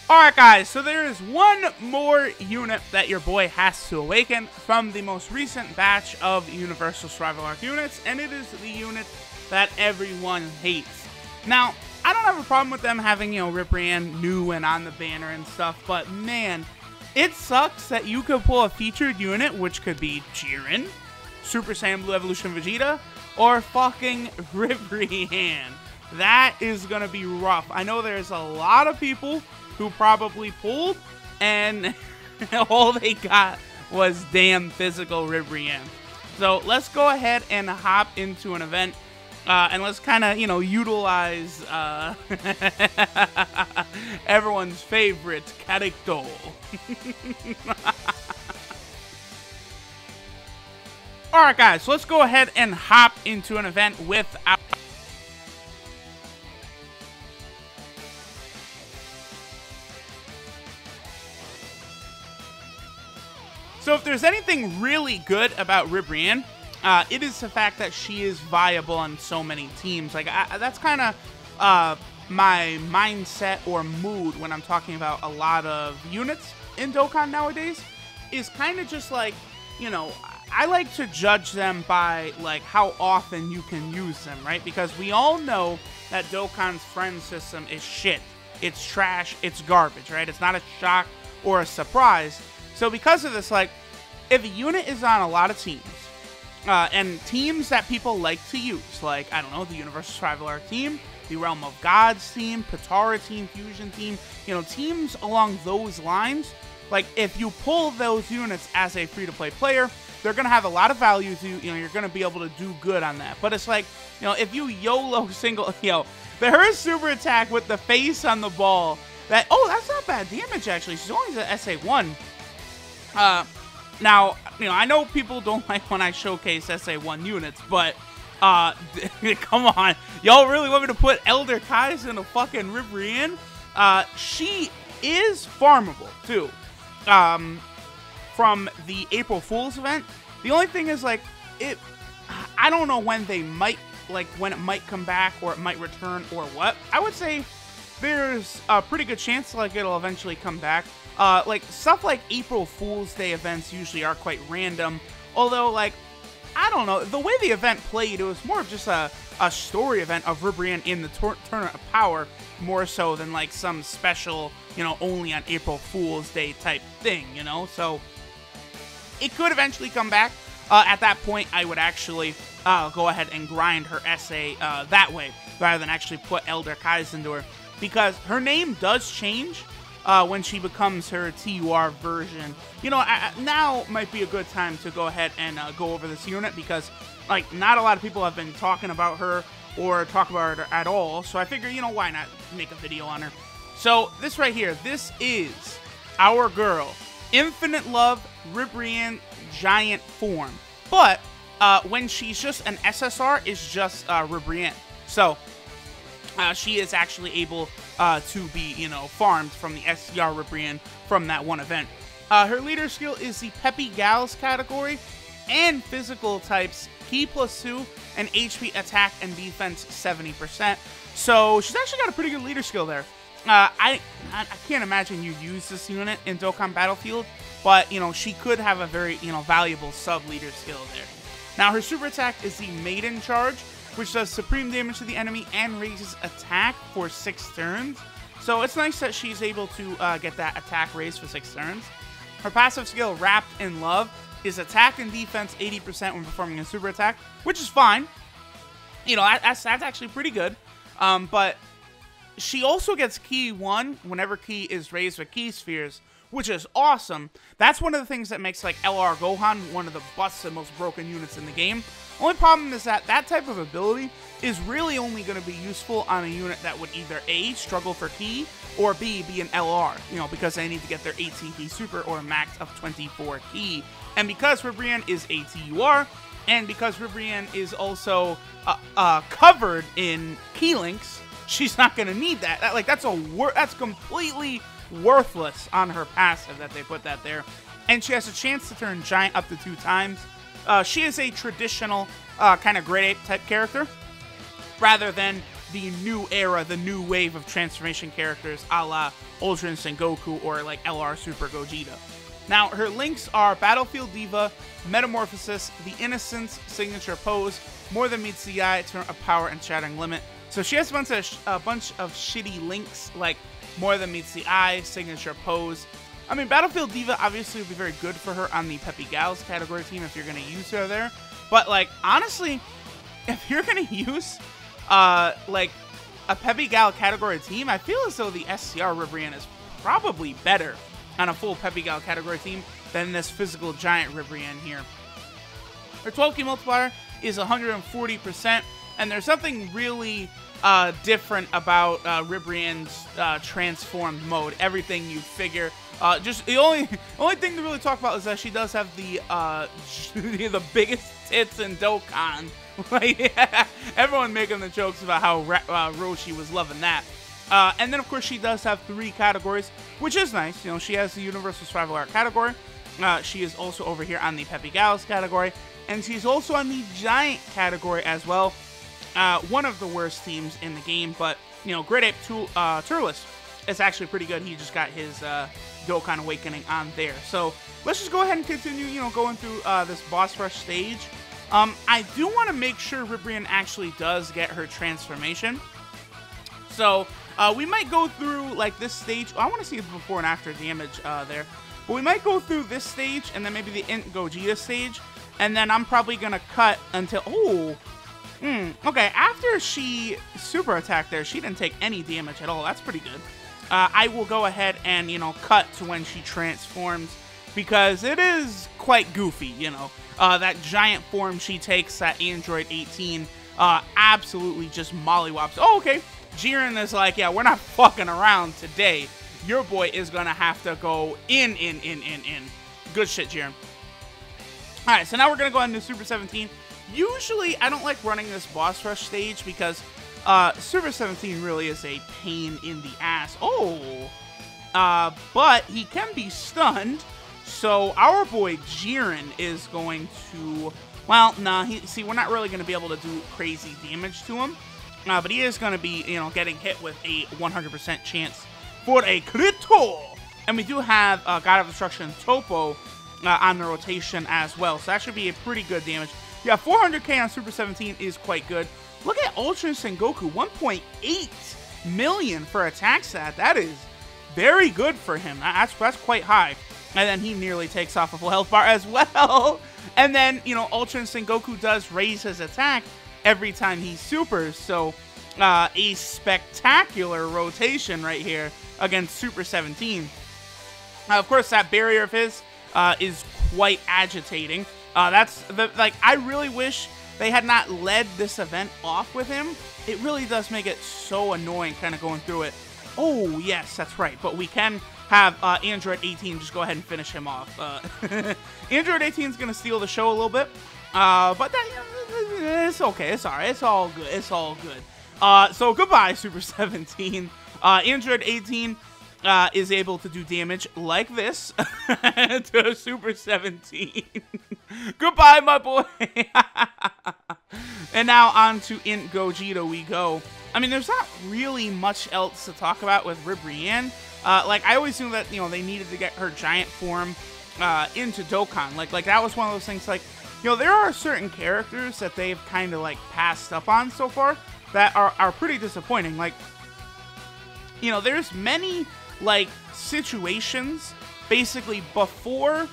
Alright guys, so there is one more unit that your boy has to awaken from the most recent batch of Universal Survival Arc units, and it is the unit that everyone hates. Now, I don't have a problem with them having, Ribrianne new and on the banner and stuff, but man, it sucks that you could pull a featured unit, which could be Jiren, Super Saiyan Blue Evolution Vegeta, or fucking Ribrianne. That is gonna be rough. I know there's a lot of people who probably pulled, and all they got was damn physical Ribrianne. So let's go ahead and hop into an event, and let's kind of, utilize everyone's favorite character. Alright guys, so let's go ahead and hop into an event with our... So if there's anything really good about Ribrianne, it is the fact that she is viable on so many teams. Like, that's kind of my mindset or mood when I'm talking about a lot of units in Dokkan nowadays, is kind of just like, I like to judge them by, like, how often you can use them, right? Because we all know that Dokkan's friend system is shit. It's trash, it's garbage, right? It's not a shock or a surprise. So because of this, like, if a unit is on a lot of teams, and teams that people like to use, like, I don't know, the Universal Survival Arc team, the Realm of Gods team, Patara team, Fusion team, teams along those lines, like, if you pull those units as a free-to-play player, they're going to have a lot of value to you, you're going to be able to do good on that. But it's like, if you YOLO single, her super attack with the face on the ball, that's not bad damage, actually. She's only at SA1. Now, I know people don't like when I showcase SA1 units, but, come on. Y'all really want me to put Elder Kai's in a fucking Ribrianne? She is farmable, too. From the April Fool's event. The only thing is, like, I don't know when they might, like, when it might come back, or it might return, or what. I would say there's a pretty good chance, like, it'll eventually come back. Like, stuff like April Fool's Day events usually are quite random. Although, like, I don't know. The way the event played, it was more of just a story event of Ribrianne in the Tournament of Power, more so than, like, some special, only on April Fool's Day type thing, So, it could eventually come back. At that point, I would actually go ahead and grind her essay that way, rather than actually put Elder Kai's into her. Because her name does change when she becomes her TUR version. Now might be a good time to go ahead and go over this unit, because, like, not a lot of people have been talking about her or talk about her at all. So I figure, why not make a video on her? So this right here, this is our girl, Infinite Love Ribrianne Giant Form. But when she's just an SSR, it's just Ribrianne. So she is actually able to be, farmed from the SCR Ribrianne from that one event. Her leader skill is the Peppy Gals category, and physical types Ki +2 and HP attack and defense 70%. So she's actually got a pretty good leader skill there. I can't imagine you use this unit in Dokkan Battlefield, but, she could have a very, valuable sub-leader skill there. Now, her super attack is the Maiden Charge, which does supreme damage to the enemy and raises attack for 6 turns. So it's nice that she's able to get that attack raised for 6 turns. Her passive skill, Wrapped in Love, is attack and defense 80% when performing a super attack, which is fine. That's actually pretty good. But she also gets Ki 1 whenever Ki is raised with Ki Spheres, which is awesome. That's one of the things that makes, like, LR Gohan one of the busts and most broken units in the game. Only problem is that that type of ability is really only going to be useful on a unit that would either A, struggle for Ki, or B, be an LR, because they need to get their 18 Ki Super or a max of 24 Ki. And because Ribrianne is a TUR, and because Ribrianne is also covered in Ki links, she's not going to need that. That's completely worthless on her passive that they put that there. And she has a chance to turn Giant up to 2 times. She is a traditional kind of grade 8 type character, rather than the new era, the new wave of transformation characters a la Ultra Instinct Goku or like LR Super Gogeta. Now, her links are Battlefield Diva, Metamorphosis, The Innocence, Signature Pose, More Than Meets the Eye, Turn of Power, and Shattering Limit. So she has a bunch of shitty links like More Than Meets the Eye, Signature Pose. I mean, Battlefield Diva obviously would be very good for her on the Peppy Gals category team if you're going to use her there. But, like, honestly, if you're going to use, like, a Peppy Gal category team, I feel as though the SCR Ribrianne is probably better on a full Peppy Gal category team than this physical giant Ribrianne here. Her 12 key multiplier is 140%, and there's something really different about Ribrianne's transformed mode. Everything you figure. Just the only thing to really talk about is that she does have the the biggest tits in Dokkan. Like, everyone making the jokes about how Roshi was loving that. And then, of course, she does have 3 categories, which is nice. You know, she has the Universal Survival Art category. She is also over here on the Peppy Gals category. And she's also on the Giant category as well. One of the worst teams in the game, but, you know, Great Ape Turles is actually pretty good. He just got his Dokkan Awakening on there. So, let's just go ahead and continue, you know, going through this boss rush stage. I do want to make sure Ribrianne actually does get her transformation. So, we might go through, like, this stage. I want to see the before and after damage there. But we might go through this stage, and then maybe the Int Gogeta stage. And then I'm probably going to cut until... okay, after she super attacked there, she didn't take any damage at all. That's pretty good. I will go ahead and, you know, cut to when she transforms, because it is quite goofy, you know. That giant form she takes, that Android 18, absolutely just mollywops. Oh, okay. Jiren is like, yeah, we're not fucking around today. Your boy is gonna have to go in. Good shit, Jiren. Alright, so now we're gonna go into Super 17. Usually, I don't like running this boss rush stage because Super 17 really is a pain in the ass. But he can be stunned. So our boy Jiren is going to... Well, nah, see, we're not really going to be able to do crazy damage to him. But he is going to be, you know, getting hit with a 100% chance for a critical. And we do have God of Destruction Topo on the rotation as well. So that should be a pretty good damage. Yeah, 400k on Super 17 is quite good. Look at Ultra Instinct Goku, 1.8 million for attack stat. That is very good for him. That's quite high. And then he nearly takes off a full health bar as well. And then, you know, Ultra Instinct Goku does raise his attack every time he supers. So, a spectacular rotation right here against Super 17. Of course, that barrier of his is quite agitating. I really wish they had not led this event off with him. It really does make it so annoying kind of going through it. Oh, yes, that's right. But we can have Android 18 just go ahead and finish him off. Android 18 is going to steal the show a little bit. But it's okay. It's all right. It's all good. It's all good. So goodbye, Super 17. Android 18 is able to do damage like this to Super 17. Goodbye, my boy. And now on to Int Gogeta we go. I mean, there's not really much else to talk about with Ribrianne. Like, I always knew that, you know, they needed to get her giant form into Dokkan. Like that was one of those things, like, you know, there are certain characters that they've kind of, like, passed up on so far that are pretty disappointing. Like, you know, there's many, like, situations, basically, before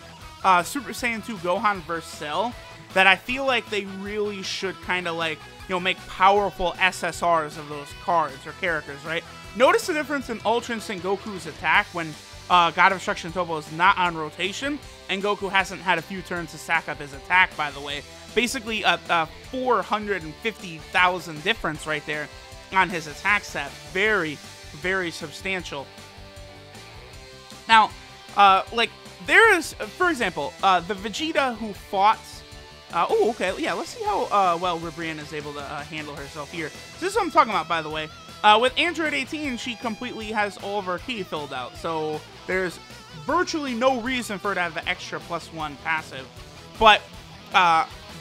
Super Saiyan 2 Gohan vs. Cell, that I feel like they really should kind of, like, you know, make powerful SSRs of those cards or characters, right? Notice the difference in Ultra Instinct Goku's attack when God of Destruction Topo is not on rotation, and Goku hasn't had a few turns to stack up his attack, by the way. Basically, a 450,000 difference right there on his attack stat. Very, very substantial. Now, like, there is, for example, the Vegeta who fought... oh, okay, yeah, let's see how well Ribrianne is able to handle herself here. So this is what I'm talking about, by the way. With Android 18, she completely has all of her ki filled out, so there's virtually no reason for her to have the extra +1 passive. But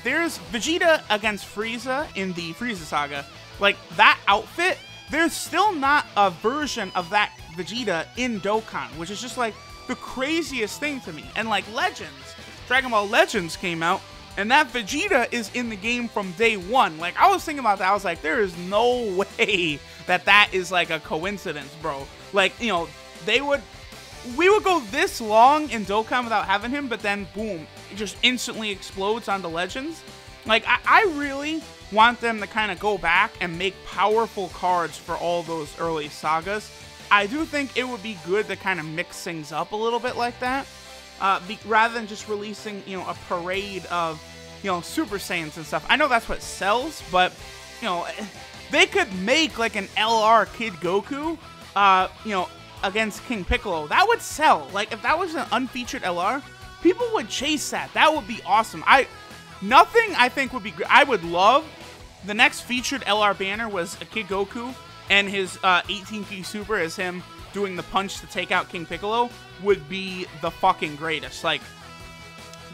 there's Vegeta against Frieza in the Frieza Saga. like, that outfit, there's still not a version of that Vegeta in Dokkan, which is just, like, the craziest thing to me. And, like, Legends, Dragon Ball Legends came out, and that Vegeta is in the game from day one. Like, I was thinking about that. I was like, there is no way that that is, like, a coincidence, bro. Like, you know, we would go this long in Dokkan without having him, but then, boom, it just instantly explodes onto Legends. Like, I really want them to kind of go back and make powerful cards for all those early sagas. I do think it would be good to kind of mix things up a little bit like that. Rather than just releasing, you know, a parade of, you know, Super Saiyans and stuff. I know that's what sells, but, you know, they could make, like, an LR Kid Goku, you know, against King Piccolo. That would sell. Like, if that was an unfeatured LR, people would chase that. That would be awesome. Nothing, I think, would be great. I would love the next featured LR banner was a Kid Goku, and his 18P Super is him doing the punch to take out King Piccolo, would be the fucking greatest. Like,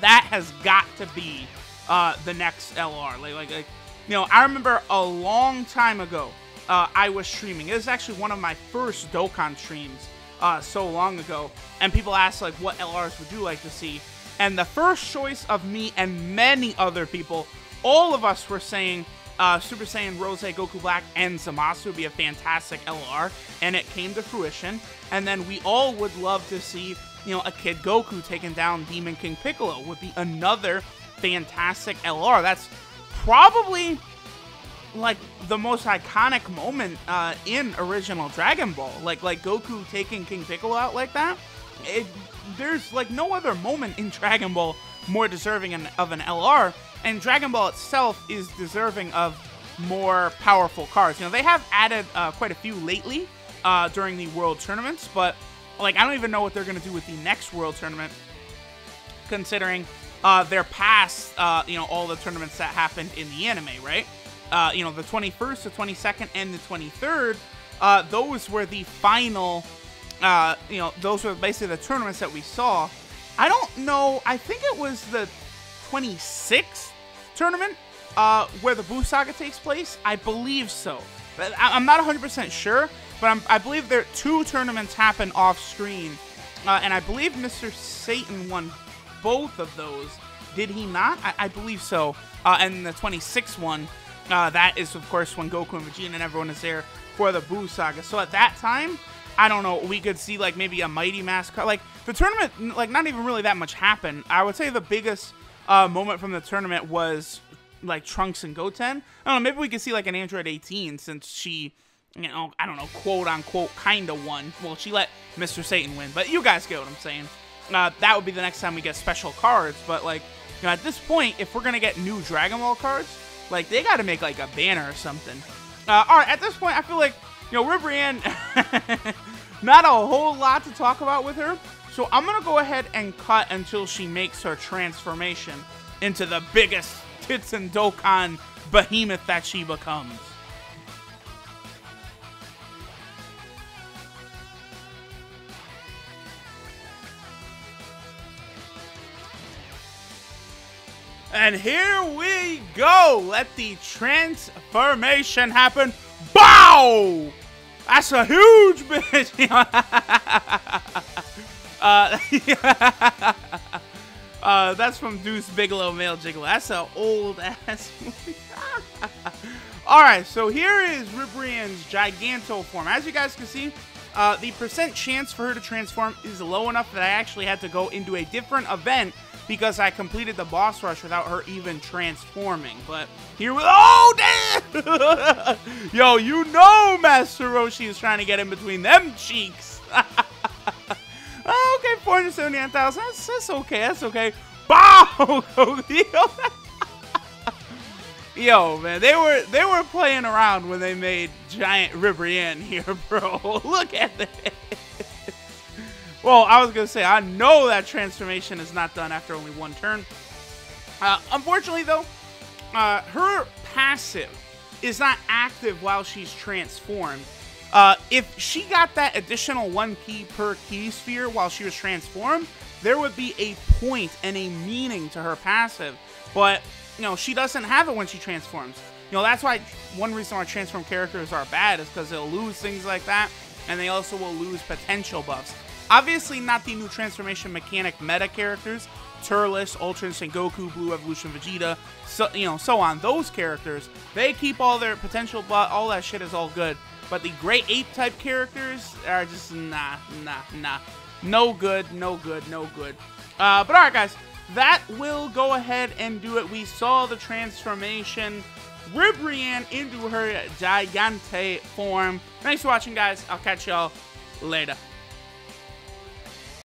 that has got to be the next LR. Like, you know, I remember a long time ago, I was streaming. It was actually one of my first Dokkan streams so long ago, and people asked, like, what LRs would you like to see? And the first choice of me and many other people, all of us were saying Super Saiyan Rose, Goku Black, and Zamasu would be a fantastic LR, and it came to fruition. And then we all would love to see, you know, a Kid Goku taking down Demon King Piccolo would be another fantastic LR. That's probably, like, the most iconic moment in original Dragon Ball. Like Goku taking King Piccolo out like that. There's, like, no other moment in Dragon Ball more deserving of an LR. And Dragon Ball itself is deserving of more powerful cards. You know, they have added quite a few lately during the World Tournaments, but, like, I don't even know what they're going to do with the next World Tournament, considering their past, you know, all the tournaments that happened in the anime, right? You know, the 21st, the 22nd, and the 23rd, those were the final, you know, those were basically the tournaments that we saw. I don't know, I think it was the 26th tournament where the Buu Saga takes place. I believe so. I'm not 100% sure, but I believe there 2 tournaments happen off screen, and I believe Mr. Satan won both of those. Did he not? I believe so. And the 26th one, that is, of course, when Goku and Vegeta and everyone is there for the Buu Saga. So at that time, I don't know, we could see, like, maybe a Mighty Mask card. Like, the tournament, like, not even really that much happened. I would say the biggest moment from the tournament was, like, Trunks and Goten. I don't know, maybe we could see, like, an Android 18, since she, you know, I don't know, quote-unquote, kind of won. Well, she let Mr. Satan win, but you guys get what I'm saying. That would be the next time we get special cards, but, like, you know, at this point, if we're gonna get new Dragon Ball cards, like, they gotta make, like, a banner or something. Alright, at this point, I feel like, you know, Ribrianne, not a whole lot to talk about with her, so I'm gonna go ahead and cut until she makes her transformation into the biggest tits and Dokkan behemoth that she becomes. And here we go. Let the transformation happen. Bow! That's a huge bitch. That's from Deuce Bigelow, Male Gigolo. That's an old ass movie. Alright, so here is Ribrianne's Giganto form. As you guys can see, the percent chance for her to transform is low enough that I actually had to go into a different event because I completed the boss rush without her even transforming. But here we— oh, damn! Yo, you know Master Roshi is trying to get in between them cheeks. Okay, 479,000. That's okay. That's okay. Bow! Yo, man, they were playing around when they made Giant Ribrianne here, bro. Look at this. Well, I was gonna say, I know that transformation is not done after only one turn. Unfortunately, though, her passive is not active while she's transformed. If she got that additional 1 key per key sphere while she was transformed, there would be a point and a meaning to her passive. But, you know, she doesn't have it when she transforms. You know, that's why one reason why transform characters are bad is because they'll lose things like that, and they also will lose potential buffs. Obviously, not the new transformation mechanic meta characters, Turles, Ultra Instinct Goku, Blue Evolution Vegeta, so so on. Those characters, they keep all their potential, all that shit is all good. But the Great Ape type characters are just nah. No good, no good, no good. But alright, guys, that will go ahead and do it. We saw the transformation Ribrianne into her Gigante form. Thanks for watching, guys. I'll catch y'all later.